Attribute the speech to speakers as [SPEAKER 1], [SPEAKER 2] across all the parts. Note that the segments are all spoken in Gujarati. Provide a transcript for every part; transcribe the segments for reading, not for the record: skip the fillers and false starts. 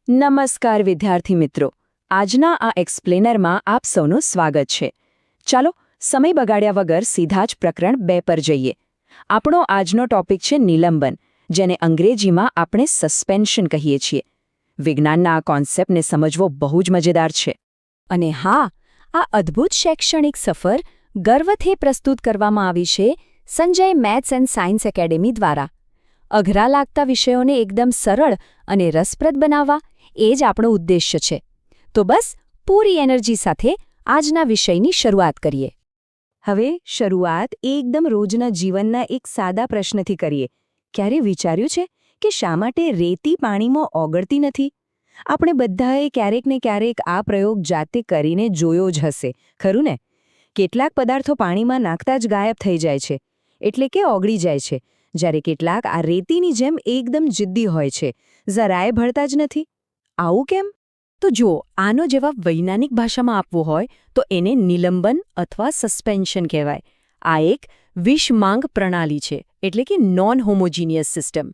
[SPEAKER 1] નમસ્કાર વિદ્યાર્થી મિત્રો, આજના આ એક્સપ્લેનરમાં આપ સૌનું સ્વાગત છે. ચાલો સમય બગાડ્યા વગર સીધા જ પ્રકરણ 2 પર જઈએ. આપણો આજનો ટોપિક છે નિલંબન, જેને અંગ્રેજીમાં આપણે સસ્પેન્શન કહીએ છીએ. વિજ્ઞાનના આ કોન્સેપ્ટને સમજવો બહુ જ મજેદાર છે.
[SPEAKER 2] અને હા, આ અદ્ભુત શૈક્ષણિક સફર ગર્વથી પ્રસ્તુત કરવામાં આવી છે Sanjay maths and science academy દ્વારા. અઘરા લાગતા વિષયોને એકદમ સરળ અને રસપ્રદ બનાવવા એ જ આપણો ઉદ્દેશ્ય છે. તો બસ પૂરી એનર્જી સાથે આજના વિષયની શરૂઆત કરીએ.
[SPEAKER 1] હવે શરૂઆત એકદમ રોજના જીવનના એક સાદા પ્રશ્નથી કરીએ. ક્યારે વિચાર્યું છે કે શા માટે રેતી પાણીમાં ઓગળતી નથી? આપણે બધાએ ક્યારેક ને ક્યારેક આ પ્રયોગ જાતે કરીને જોયો જ હશે, ખરું ને? કેટલાક પદાર્થો પાણીમાં નાખતા જ ગાયબ થઈ જાય છે, એટલે કે ઓગળી જાય છે, જ્યારે કેટલાક આ રેતીની જેમ એકદમ જિદ્દી હોય છે, જરાય ભળતા જ નથી. આવું કેમ?
[SPEAKER 2] તો જો આનો જવાબ વૈજ્ઞાનિક ભાષામાં આપવો હોય તો એને નિલંબન અથવા સસ્પેન્શન કહેવાય. આ એક વિષમાંગ પ્રણાલી છે, એટલે કે નોન હોમોજીનિયસ સિસ્ટમ.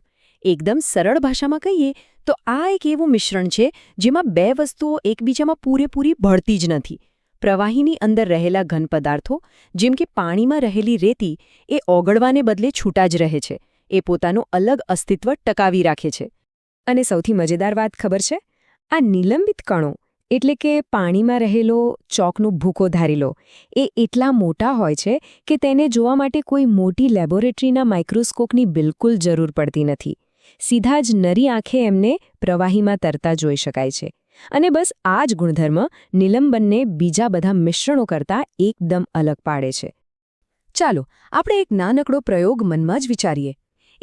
[SPEAKER 2] એકદમ સરળ ભાષામાં કહીએ તો આ એક એવું મિશ્રણ છે જેમાં બે વસ્તુઓ એકબીજામાં પૂરેપૂરી ભળતી જ નથી. પ્રવાહીની અંદર રહેલા ઘન પદાર્થો, જેમ કે પાણીમાં રહેલી રેતી, એ ઓગળવાને બદલે છૂટા જ રહે છે. એ પોતાનું અલગ અસ્તિત્વ ટકાવી રાખે છે.
[SPEAKER 1] અને સૌથી મજેદાર વાત ખબર છે? આ નિલંબિત કણો, એટલે કે પાણીમાં રહેલો ચોકનો ભૂકો ધારી લો, એ એટલા મોટા હોય છે કે તેને જોવા માટે કોઈ મોટી લેબોરેટરીના માઇક્રોસ્કોપની બિલકુલ જરૂર પડતી નથી. સીધા જ નરી આંખે એમને પ્રવાહીમાં તરતા જોઈ શકાય છે. અને બસ આ જ ગુણધર્મ નિલંબનને બીજા બધા મિશ્રણો કરતાં એકદમ અલગ પાડે છે.
[SPEAKER 2] ચાલો આપણે એક નાનકડો પ્રયોગ મનમાં જ વિચારીએ.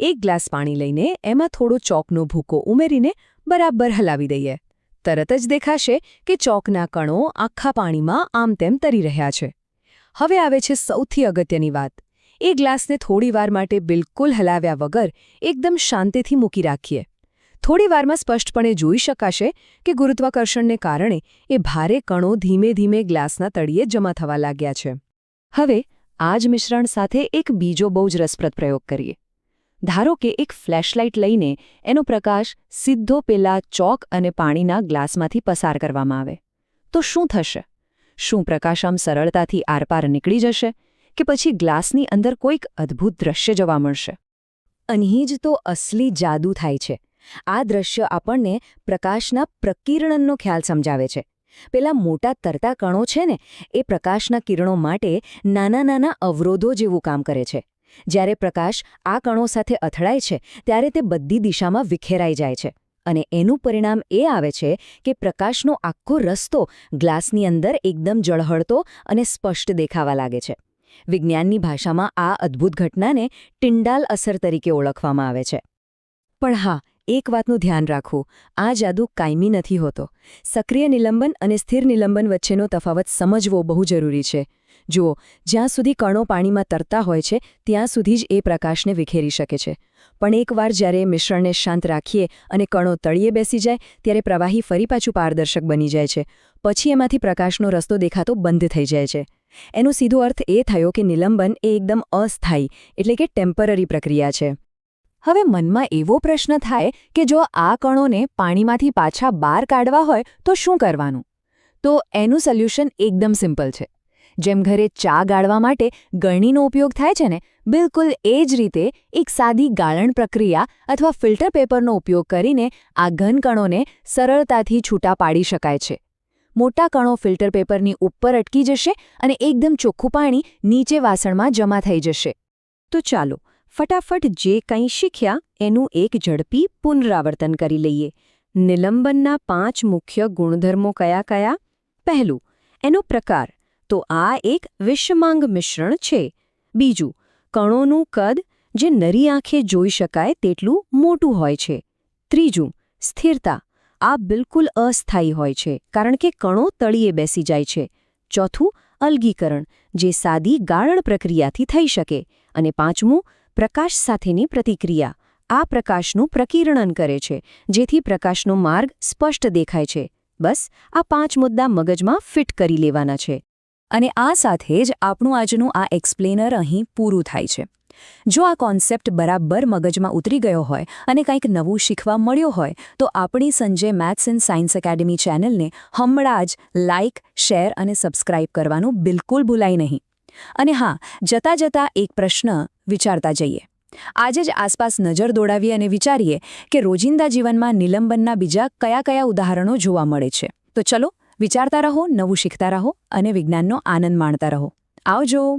[SPEAKER 2] એક ગ્લાસ પાણી લઈને એમાં થોડો ચોકનો ભૂકો ઉમેરીને બરાબર હલાવી દઈએ. તરત જ દેખાશે કે ચોકના કણો આખા પાણીમાં આમ તેમ તરી રહ્યા છે. હવે આવે છે સૌથી અગત્યની વાત. એ ગ્લાસને થોડીવાર માટે બિલકુલ હલાવ્યા વગર એકદમ શાંતિથી મૂકી રાખીએ. થોડીવારમાં સ્પષ્ટપણે જોઈ શકાશે કે ગુરુત્વાકર્ષણને કારણે એ ભારે કણો ધીમે ધીમે ગ્લાસના તળિયે જમા થવા લાગ્યા છે. હવે આ જ મિશ્રણ સાથે એક બીજો બહુ જ રસપ્રદ પ્રયોગ કરીએ. ધારો કે એક ફ્લેશલાઇટ લઈને એનો પ્રકાશ સીધો પેલા ચોક અને પાણીના ગ્લાસમાંથી પસાર કરવામાં આવે. તો શું થશે? શું પ્રકાશ આમ સરળતાથી આરપાર નીકળી જશે કે પછી ગ્લાસની અંદર કોઈક અદ્ભુત દ્રશ્ય જોવા મળશે? અહીં જ તો અસલી જાદુ થાય છે. આ દ્રશ્ય આપણને પ્રકાશના પ્રકિરણનો ખ્યાલ સમજાવે છે. પેલા મોટા તરતા કણો છે ને, એ પ્રકાશના કિરણો માટે નાના નાના અવરોધો જેવું કામ કરે છે. જ્યારે પ્રકાશ આ કણો સાથે અથડાય છે ત્યારે તે બધી દિશામાં વિખેરાઈ જાય છે. અને એનું પરિણામ એ આવે છે કે પ્રકાશનો આખો રસ્તો ગ્લાસની અંદર એકદમ ઝળહળતો અને સ્પષ્ટ દેખાવા લાગે છે. વિજ્ઞાનની ભાષામાં આ અદ્ભુત ઘટનાને ટિંડાલ અસર તરીકે ઓળખવામાં આવે છે. પણ હા, એક વાતનું ધ્યાન રાખવું, આ જાદુ કાયમી નથી હોતો. સક્રિય નિલંબન અને સ્થિર નિલંબન વચ્ચેનો તફાવત સમજવો બહુ જરૂરી છે. જુઓ, જ્યાં સુધી કણો પાણીમાં તરતા હોય છે ત્યાં સુધી જ એ પ્રકાશને વિખેરી શકે છે. પણ એકવાર જ્યારે મિશ્રણને શાંત રાખીએ અને કણો તળિયે બેસી જાય ત્યારે પ્રવાહી ફરી પાછું પારદર્શક બની જાય છે. પછી એમાંથી પ્રકાશનો રસ્તો દેખાતો બંધ થઈ જાય છે. એનો સીધો અર્થ એ થયો કે નિલંબન એ એકદમ અસ્થાયી, એટલે કે ટેમ્પરરી પ્રક્રિયા છે. હવે મનમાં એવો પ્રશ્ન થાય કે જો આ કણોને પાણીમાંથી પાછા બહાર કાઢવા હોય તો શું કરવાનું? તો એનું સોલ્યુશન એકદમ સિમ્પલ છે. જેમ ઘરે ચા ગાળવા માટે ગળણીનો ઉપયોગ થાય છે ને, બિલકુલ એ જ રીતે એક સાદી ગાળણ પ્રક્રિયા અથવા ફિલ્ટર પેપરનો ઉપયોગ કરીને આ ઘન કણોને સરળતાથી છૂટા પાડી શકાય છે. મોટા કણો ફિલ્ટર પેપરની ઉપર અટકી જશે અને એકદમ ચોખ્ખું પાણી નીચે વાસણમાં જમા થઈ જશે. તો ચાલો ફટાફટ જે કંઈ શીખ્યા એનું એક ઝડપી પુનરાવર્તન કરી લઈએ. નિલંબનના 5 મુખ્ય ગુણધર્મો કયા કયા? પહેલું, એનો પ્રકાર. તો આ એક વિષમાંગ મિશ્રણ છે. બીજું, કણોનું કદ જે નરી આંખે જોઈ શકાય તેટલું મોટું હોય છે. ત્રીજું, સ્થિરતા. આ બિલકુલ અસ્થાયી હોય છે કારણ કે કણો તળિયે બેસી જાય છે. ચોથું, અલગીકરણ, જે સાદી ગાળણ પ્રક્રિયાથી થઈ શકે. અને પાંચમું, પ્રકાશ સાથેની પ્રતિક્રિયા. આ પ્રકાશનું પ્રકિરણન કરે છે, જેથી પ્રકાશનો માર્ગ સ્પષ્ટ દેખાય છે. બસ આ 5 મુદ્દા મગજમાં ફિટ કરી લેવાના છે. અને આ સાથે જ આપણું આજનું આ એક્સપ્લેનર અહીં પૂરું થાય છે.
[SPEAKER 1] જો આ કોન્સેપ્ટ બરાબર મગજમાં ઉતરી ગયો હોય અને કંઈક નવું શીખવા મળ્યું હોય તો આપણી Sanjay maths and science academy ચેનલને હમણાં જ લાઇક, શેર અને સબસ્ક્રાઇબ કરવાનું બિલકુલ ભૂલાય નહીં. અને હા, જતાં જતાં એક પ્રશ્ન વિચારતા જઈએ. આજે જ આસપાસ નજર દોડાવીએ અને વિચારીએ કે રોજિંદા જીવનમાં નિલંબનના બીજા કયા કયા ઉદાહરણો જોવા મળે છે. તો ચલો, વિચારતા રહો, નવું શીખતા રહો અને વિજ્ઞાનનો આનંદ માણતા રહો. આવજો.